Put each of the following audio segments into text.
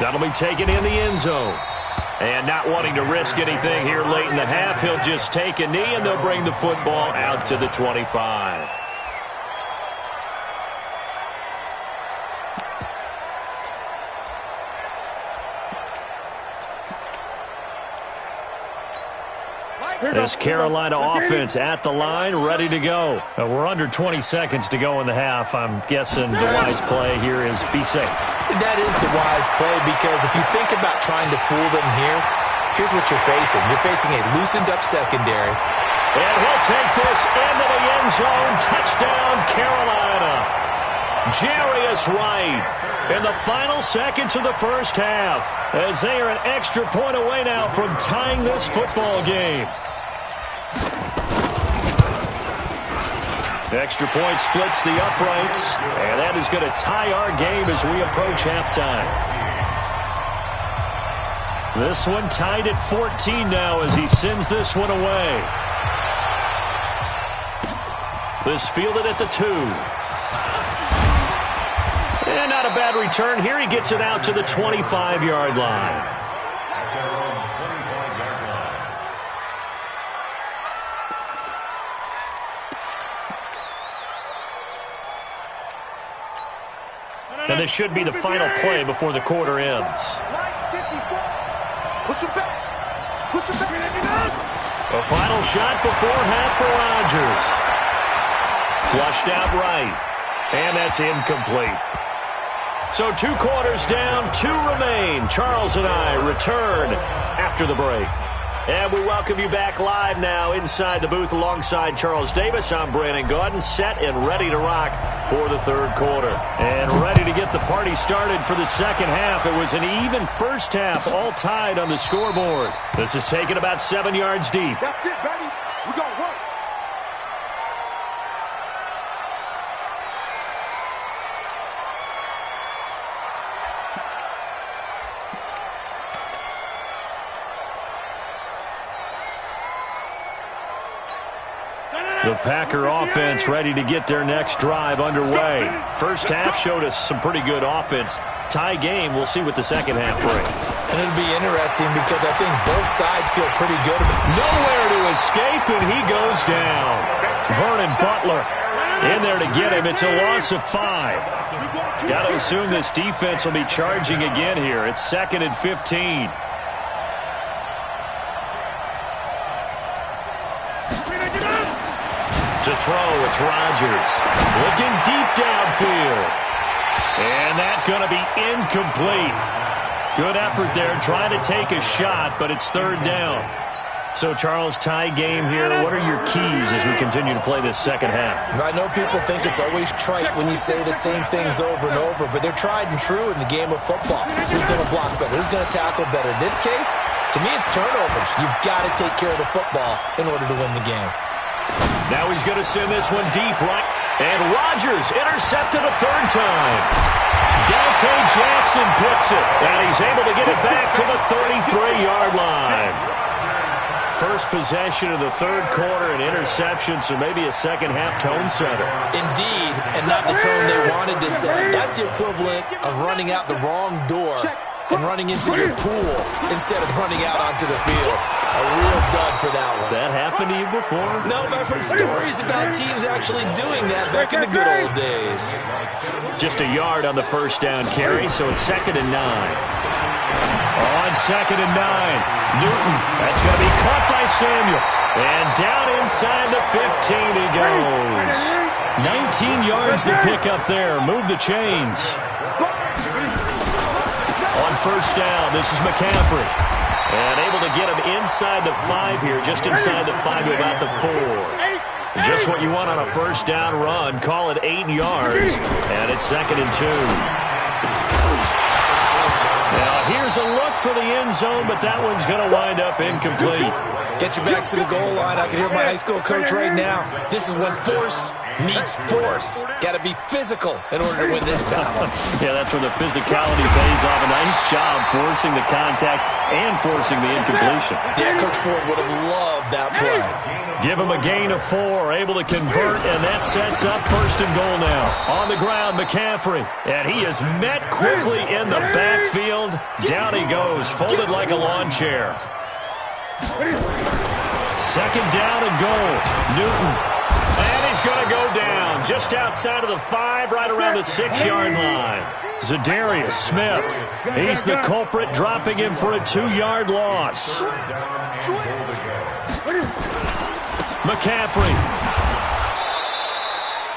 That'll be taken in the end zone. And not wanting to risk anything here late in the half, he'll just take a knee, and they'll bring the football out to the 25. This Carolina offense at the line, ready to go. We're under 20 seconds to go in the half. I'm guessing the wise play here is be safe. That is the wise play, because if you think about trying to fool them here, here's what you're facing. You're facing a loosened-up secondary. And he'll take this into the end zone. Touchdown, Carolina. Jarius Wright in the final seconds of the first half, as they are an extra point away now from tying this football game. Extra point splits the uprights, and that is going to tie our game as we approach halftime. This one tied at 14 now as he sends this one away. This fielded at the 2. And not a bad return here. He gets it out to the 25-yard line. And this should be the final play before the quarter ends. Push him back. Push him back. A final shot before half for Rodgers. Flushed out right. And that's incomplete. So 2 quarters down, 2 remain. Charles and I return after the break. And we welcome you back live now inside the booth alongside Charles Davis. I'm Brandon Gaudin, set and ready to rock for the third quarter. And ready to get the party started for the second half. It was an even first half, all tied on the scoreboard. This is taken about 7 yards deep. That's it, baby. We're going to work. The Packer offense ready to get their next drive underway. First half showed us some pretty good offense. Tie game, we'll see what the second half brings. And it'll be interesting because I think both sides feel pretty good. Nowhere to escape, and he goes down. Vernon Butler in there to get him. It's a loss of 5. Got to assume this defense will be charging again here. It's 2nd and 15. To throw, it's Rodgers. Looking deep downfield. And that's going to be incomplete. Good effort there, trying to take a shot, but it's 3rd down. So, Charles, tie game here. What are your keys as we continue to play this second half? I know people think it's always trite when you say the same things over and over, but they're tried and true in the game of football. Who's going to block better? Who's going to tackle better? In this case, to me, it's turnovers. You've got to take care of the football in order to win the game. Now he's going to send this one deep right. And Rodgers intercepted a 3rd time. Dante Jackson puts it. And he's able to get it back to the 33-yard line. First possession of the third quarter, an interception, so maybe a second half tone setter. Indeed, and not the tone they wanted to set. That's the equivalent of running out the wrong door and running into your pool instead of running out onto the field. A real dud for that one. Has that happened to you before? No, but I've heard stories about teams actually doing that back in the good old days. Just a yard on the first down carry, so it's 2nd and 9. On 2nd and 9, Newton. That's going to be caught by Samuel. And down inside the 15 he goes. 19 yards to pick up there. Move the chains. On first down, this is McCaffrey. And able to get him inside the 5 here, just inside the 5 to about the 4. Just what you want on a first down run. Call it 8 yards. And it's 2nd and 2. Now here's a look for the end zone, but that one's going to wind up incomplete. Get your backs to the goal line. I can hear my high school coach right now. This is when force meets force. Got to be physical in order to win this battle. Yeah, that's where the physicality pays off. A nice job forcing the contact and forcing the incompletion. Yeah, Coach Ford would have loved that play. Give him a gain of 4, able to convert, and that sets up 1st and goal now. On the ground, McCaffrey, and he is met quickly in the backfield. Down he goes, folded like a lawn chair. 2nd down and goal. Newton. And he's going to go down just outside of the 5, right around the 6-yard line. Zadarius Smith. He's the culprit, dropping him for a 2-yard loss. McCaffrey.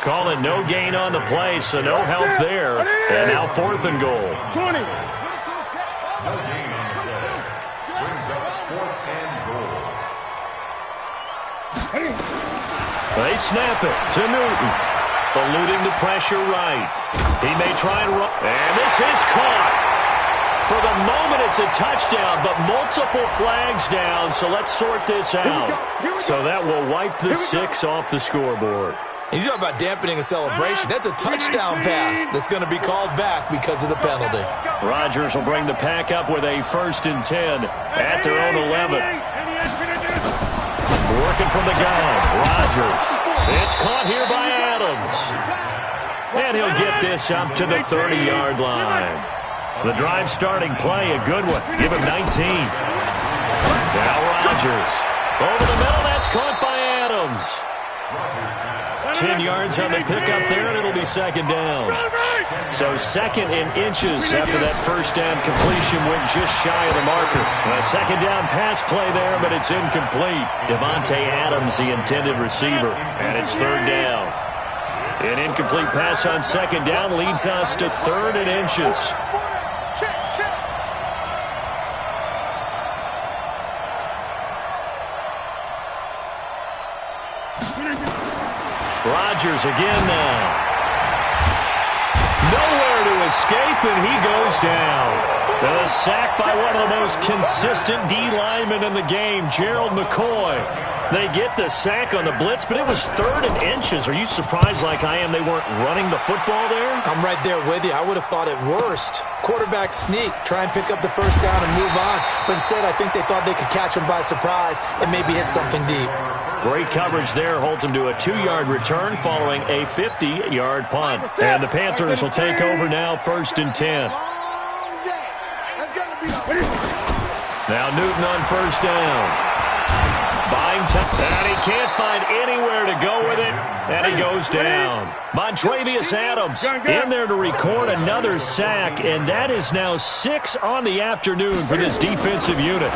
Calling no gain on the play, so no help there. And now 4th and goal. 20. They snap it to Newton. Eluding the pressure right. He may try and run. And this is caught. For the moment, it's a touchdown, but multiple flags down, so let's sort this out. So that will wipe the 6 off the scoreboard. And you talk about dampening a celebration. That's a touchdown pass that's going to be called back because of the penalty. Rodgers will bring the pack up with a 1st and 10 at their own 11. Working from the gun, Rodgers. It's caught here by Adams. And he'll get this up to the 30-yard line. The drive starting play, a good one. Give him 19. Now Rodgers. Over the middle, that's caught by Adams. 10 yards on the pickup there, and it'll be 2nd down. So 2nd in inches after that 1st down completion went just shy of the marker. A 2nd down pass play there, but it's incomplete. Devontae Adams, the intended receiver, and it's 3rd down. An incomplete pass on 2nd down leads us to 3rd and inches. Rodgers again now. Nowhere to escape, and he goes down. The sack by one of the most consistent D linemen in the game, Gerald McCoy. They get the sack on the blitz, but it was 3rd and inches. Are you surprised like I am they weren't running the football there? I'm right there with you. I would have thought at worst, quarterback sneak, try and pick up the 1st down and move on. But instead, I think they thought they could catch him by surprise and maybe hit something deep. Great coverage there holds him to a 2-yard return following a 50-yard punt. And the Panthers will take over now, 1st and 10. Now Newton on 1st down. Buying time, and he can't find anywhere to go with it, and he goes down. Montravius Adams in there to record another sack, and that is now 6 on the afternoon for this defensive unit.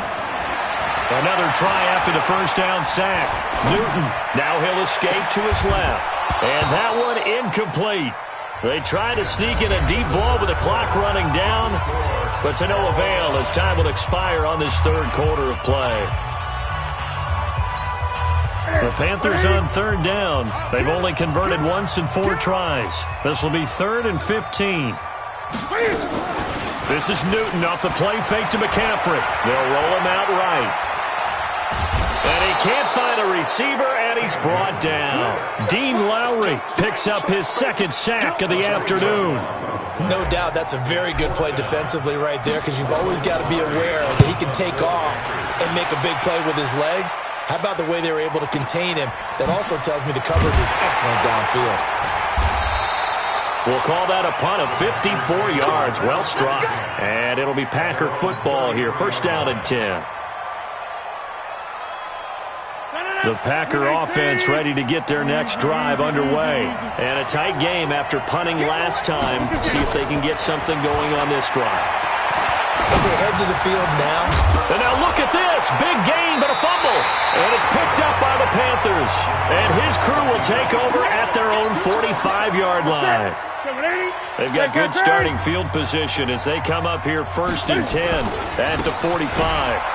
Another try after the 1st down sack. Newton, now he'll escape to his left, and that one incomplete. They try to sneak in a deep ball with the clock running down, but to no avail as time will expire on this 3rd quarter of play. The Panthers on 3rd down. They've only converted once in 4 tries. This will be 3rd and 15. This is Newton off the play fake to McCaffrey. They'll roll him out right. And he can't find a receiver, and he's brought down. Dean Lowry picks up his 2nd sack of the afternoon. No doubt that's a very good play defensively right there, because you've always got to be aware that he can take off and make a big play with his legs. How about the way they were able to contain him? That also tells me the coverage is excellent downfield. We'll call that a punt of 54 yards. Well struck. And it'll be Packer football here. 1st down and 10. The Packer offense ready to get their next drive underway. And a tight game after punting last time. See if they can get something going on this drive. As they head to the field now. And now look at this. Big gain, but a fumble. And it's picked up by the Panthers. And his crew will take over at their own 45-yard line. They've got good starting field position as they come up here 1st and 10 at the 45.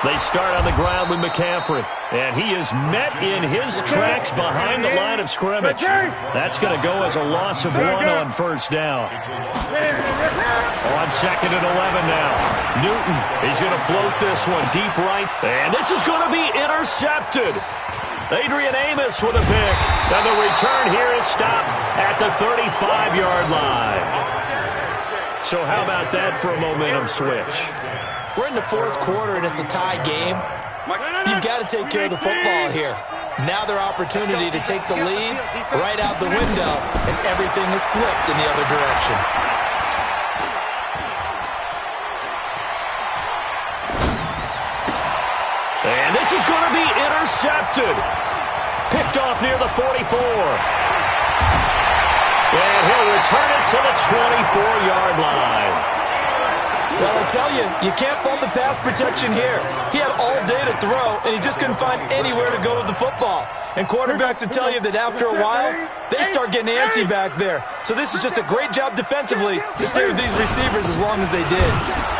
They start on the ground with McCaffrey, and he is met in his tracks behind the line of scrimmage. That's going to go as a loss of 1 on 1st down. On 2nd and 11 now. Newton, he's going to float this one deep right, and this is going to be intercepted. Adrian Amos with a pick. And the return here is stopped at the 35-yard line. So how about that for a momentum switch? We're in the fourth quarter, and it's a tie game. You've got to take care of the football here. Now their opportunity to take the lead right out the window, and everything is flipped in the other direction. And this is going to be intercepted. Picked off near the 44. And he'll return it to the 24-yard line. Well, I tell you, you can't fault the pass protection here. He had all day to throw, and he just couldn't find anywhere to go with the football. And quarterbacks will tell you that after a while, they start getting antsy back there. So this is just a great job defensively to stay with these receivers as long as they did.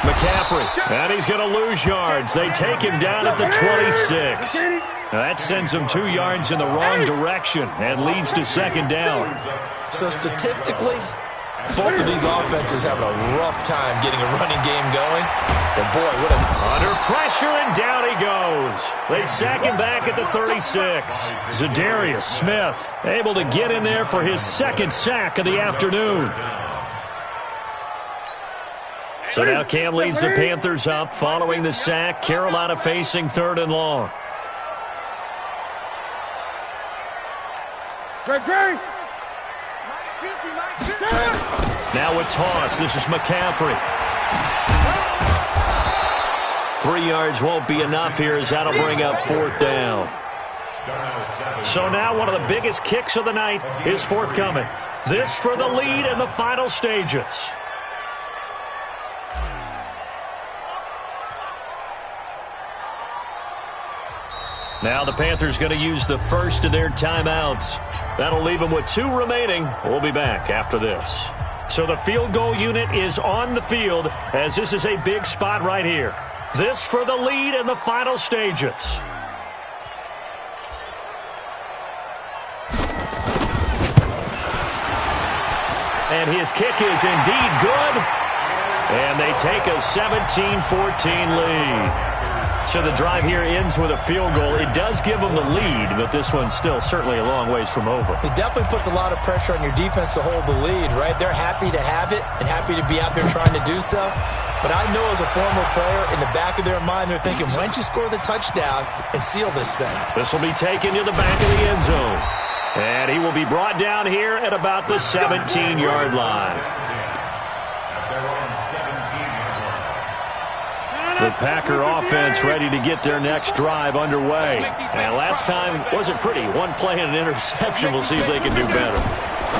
McCaffrey, and he's going to lose yards. They take him down at the 26. Now that sends him 2 yards in the wrong direction and leads to second down. So statistically, both of these offenses having a rough time getting a running game going. But boy, what a... Under pressure, and down he goes. They sack him back at the 36. Zadarius Smith able to get in there for his second sack of the afternoon. So now Cam leads the Panthers up following the sack. Carolina facing 3rd and long. Now a toss. This is McCaffrey. 3 yards won't be enough here as that'll bring up 4th down. So now one of the biggest kicks of the night is forthcoming. This for the lead in the final stages. Now the Panthers going to use the first of their timeouts. That'll leave them with 2 remaining. We'll be back after this. So the field goal unit is on the field as this is a big spot right here. This for the lead in the final stages. And his kick is indeed good. And they take a 17-14 lead. So the drive here ends with a field goal. It does give them the lead, but this one's still certainly a long ways from over. It definitely puts a lot of pressure on your defense to hold the lead, right? They're happy to have it and happy to be out there trying to do so. But I know as a former player, in the back of their mind, they're thinking, why don't you score the touchdown and seal this thing? This will be taken to the back of the end zone. And he will be brought down here at about the 17-yard line. The Packer offense ready to get their next drive underway. And last time wasn't pretty. One play and an interception. We'll see if they can do better.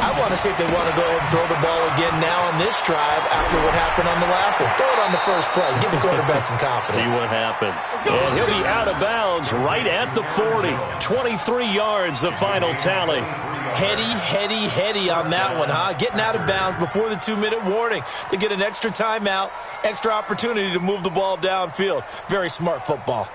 I want to see if they want to go ahead and throw the ball again now on this drive after what happened on the last one. Throw it on the first play. Give the quarterback some confidence. See what happens. And he'll be out of bounds right at the 40. 23 yards, the final tally. Heady on that one, huh? Getting out of bounds before the 2-minute warning. They get an extra timeout, extra opportunity to move the ball downfield. Very smart football.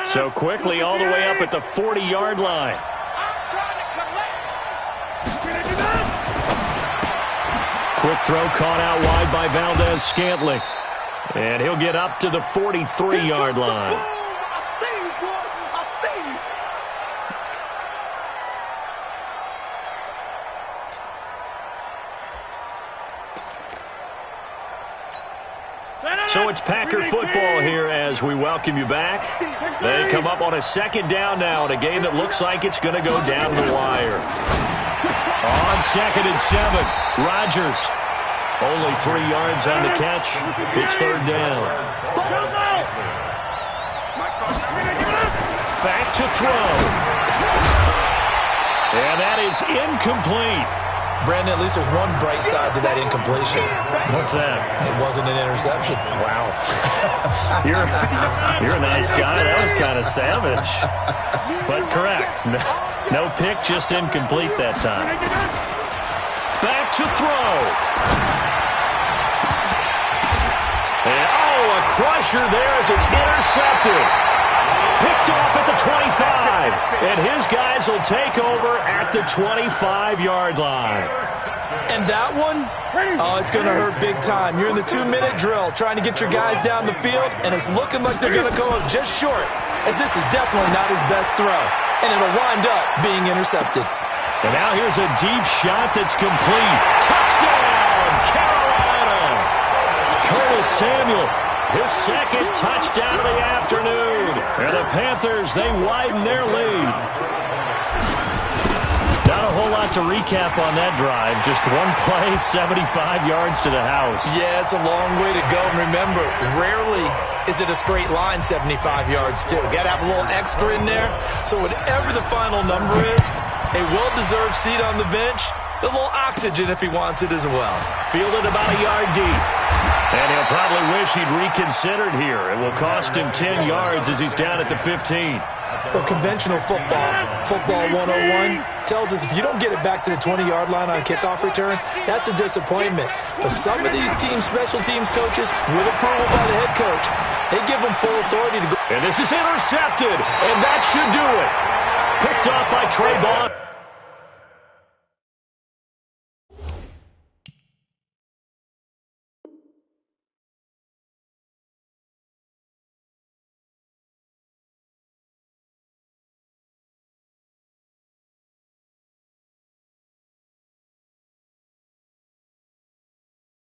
So quickly all the way up at the 40-yard line. Quick throw caught out wide by Valdez-Scantling. And he'll get up to the 43-yard line. So it's Packer football here as we welcome you back. They come up on a 2nd down now in a game that looks like it's going to go down the wire. On 2nd and 7, Rodgers. Only 3 yards on the catch. It's 3rd down. Back to throw. And that is incomplete. Brandon, at least there's one bright side to that incompletion. What's that? It wasn't an interception. Wow. You're a nice guy. That was kind of savage. But correct. No pick, just incomplete that time. Back to throw. And, a crusher there as it's intercepted. Picked off at the 25. And his guys will take over at the 25-yard line. And that one, oh, it's going to hurt big time. You're in the 2-minute drill trying to get your guys down the field, and it's looking like they're going to go up just short, as this is definitely not his best throw. And it'll wind up being intercepted. And now here's a deep shot that's complete. Touchdown, Carolina! Curtis Samuel, his second touchdown of the afternoon. And the Panthers, they widen their lead. Not a whole lot to recap on that drive. Just one play, 75 yards to the house. Yeah, it's a long way to go. And remember, rarely is it a straight line 75 yards, too. Got to have a little extra in there. So whatever the final number is, a well-deserved seat on the bench, a little oxygen if he wants it as well. Fielded about a yard deep. And he'll probably wish he'd reconsidered here. It will cost him 10 yards as he's down at the 15. Well, conventional football 101, tells us if you don't get it back to the 20-yard line on a kickoff return, that's a disappointment. But some of these special teams coaches, with approval by the head coach, they give them full authority to go. And this is intercepted, and that should do it. Picked off by Trey Bond.